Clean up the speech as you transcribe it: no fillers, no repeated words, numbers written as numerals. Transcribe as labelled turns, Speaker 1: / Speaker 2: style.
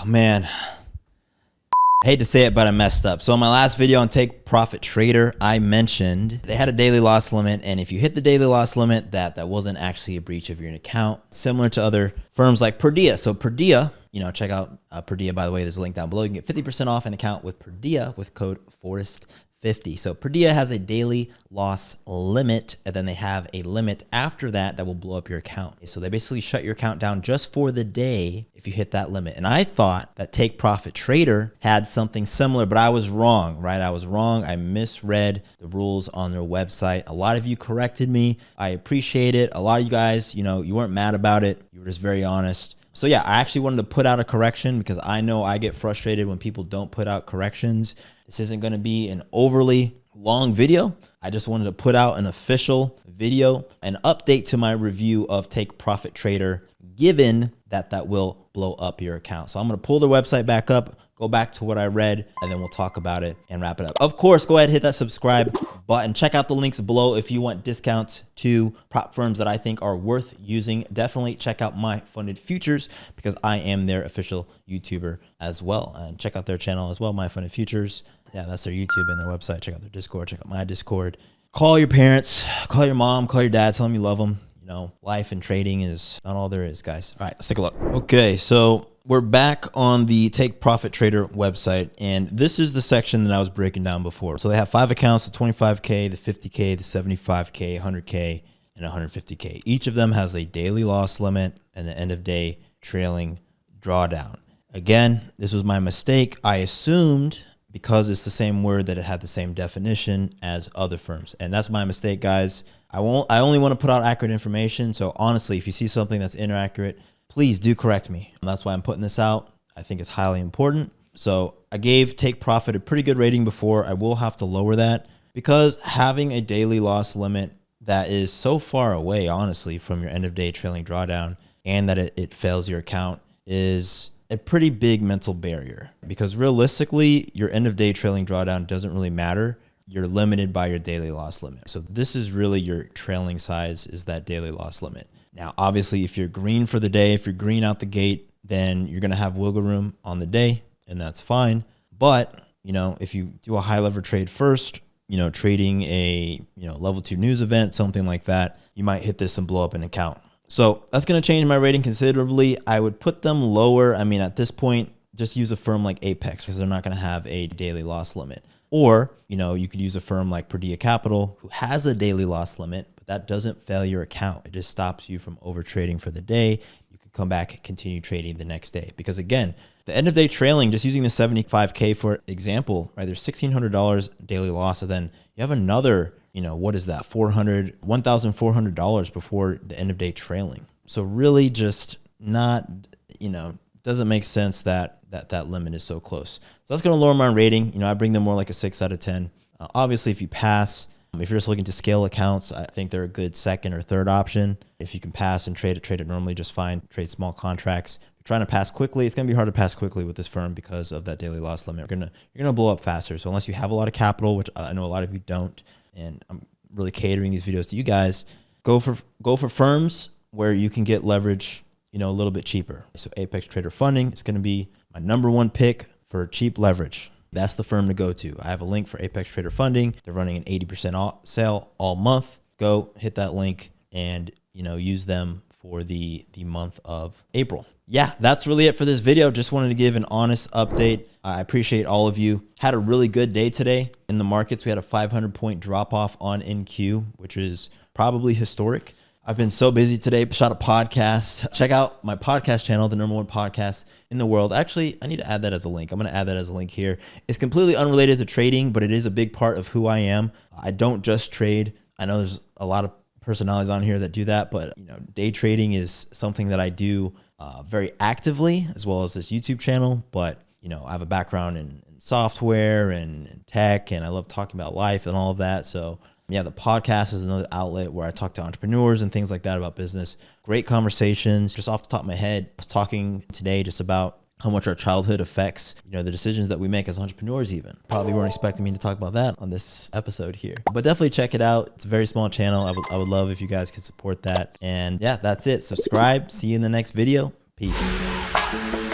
Speaker 1: Oh man, I hate to say it, but I messed up. So in my last video on Take Profit Trader, I mentioned they had a daily loss limit, and if you hit the daily loss limit, that wasn't actually a breach of your account, similar to other firms like Purdia. So Purdia, check out Purdia, by the way, there's a link down below. You can get 50% off an account with Purdia with code FORREST50. So Purdia has a daily loss limit, and then they have a limit after that will blow up your account. So they basically shut your account down just for the day if you hit that limit. And I thought that Take Profit Trader had something similar, but I was wrong, right? I was wrong. I misread the rules on their website. A lot of you corrected me. I appreciate it. A lot of you guys, you weren't mad about it. You were just very honest. So yeah, I actually wanted to put out a correction because I know I get frustrated when people don't put out corrections. This isn't going to be an overly long video. I just wanted to put out an official video, an update to my review of Take Profit Trader, given that will blow up your account. So I'm going to pull the website back up, go back to what I read, and then we'll talk about it and wrap it up. Of course, go ahead, hit that subscribe button. Check out the links below if you want discounts to prop firms that I think are worth using. Definitely check out My Funded Futures because I am their official YouTuber as well. And check out their channel as well, My Funded Futures. Yeah, that's their YouTube and their website. Check out their Discord. Check out my Discord. Call your parents, call your mom, call your dad, tell them you love them. Life and trading is not all there is, guys. All right, let's take a look. Okay, so we're back on the Take Profit Trader website, and this is the section that I was breaking down before. So they have 5 accounts, the 25K, the 50K, the 75K, 100K, and 150K. Each of them has a daily loss limit and the end of day trailing drawdown. Again, this was my mistake. I assumed because it's the same word that it had the same definition as other firms. And that's my mistake, guys. I only want to put out accurate information. So honestly, if you see something that's inaccurate, please do correct me. And that's why I'm putting this out. I think it's highly important. So I gave Take Profit a pretty good rating before. I will have to lower that because having a daily loss limit that is so far away, honestly, from your end of day trailing drawdown and that it fails your account is a pretty big mental barrier because realistically, your end of day trailing drawdown doesn't really matter. You're limited by your daily loss limit. So this is really your trailing size is that daily loss limit. Now, obviously, if you're green for the day, if you're green out the gate, then you're going to have wiggle room on the day and that's fine. But, if you do a high lever trade first, trading a, level 2 news event, something like that, you might hit this and blow up an account. So that's going to change my rating considerably. I would put them lower. I mean, at this point, just use a firm like Apex because they're not going to have a daily loss limit. Or, you could use a firm like Purdia Capital who has a daily loss limit, but that doesn't fail your account. It just stops you from over trading for the day. You can come back and continue trading the next day. Because again, the end of day trailing, just using the 75K for example, right? There's $1,600 daily loss. And then you have another, what is that? $1,400 before the end of day trailing. So really just not, doesn't make sense that limit is so close. So that's going to lower my rating. I bring them more like a 6 out of 10. Obviously, if you pass, if you're just looking to scale accounts, I think they're a good second or third option. If you can pass and trade it normally just fine. Trade small contracts. If you're trying to pass quickly, it's going to be hard to pass quickly with this firm because of that daily loss limit. You're gonna blow up faster. So unless you have a lot of capital, which I know a lot of you don't, and I'm really catering these videos to you guys, go for firms where you can get leverage a little bit cheaper. So Apex Trader Funding is going to be my #1 pick for cheap leverage. That's the firm to go to. I have a link for Apex Trader Funding. They're running an 80% sale all month. Go hit that link and use them for the month of April. Yeah, that's really it for this video. Just wanted to give an honest update. I appreciate all of you. Had a really good day today in the markets. We had a 500-point drop off on NQ, which is probably historic. I've been so busy today, shot a podcast. Check out my podcast channel, the #1 podcast in the world. Actually, I need to add that as a link. I'm going to add that as a link here. It's completely unrelated to trading, but it is a big part of who I am. I don't just trade. I know there's a lot of personalities on here that do that, but day trading is something that I do very actively, as well as this YouTube channel. But I have a background in software and tech, and I love talking about life and all of that. So yeah, the podcast is another outlet where I talk to entrepreneurs and things like that about business. Great conversations. Just off the top of my head, I was talking today just about how much our childhood affects, the decisions that we make as entrepreneurs even. Probably weren't expecting me to talk about that on this episode here. But definitely check it out. It's a very small channel. I would love if you guys could support that. And yeah, that's it. Subscribe. See you in the next video. Peace.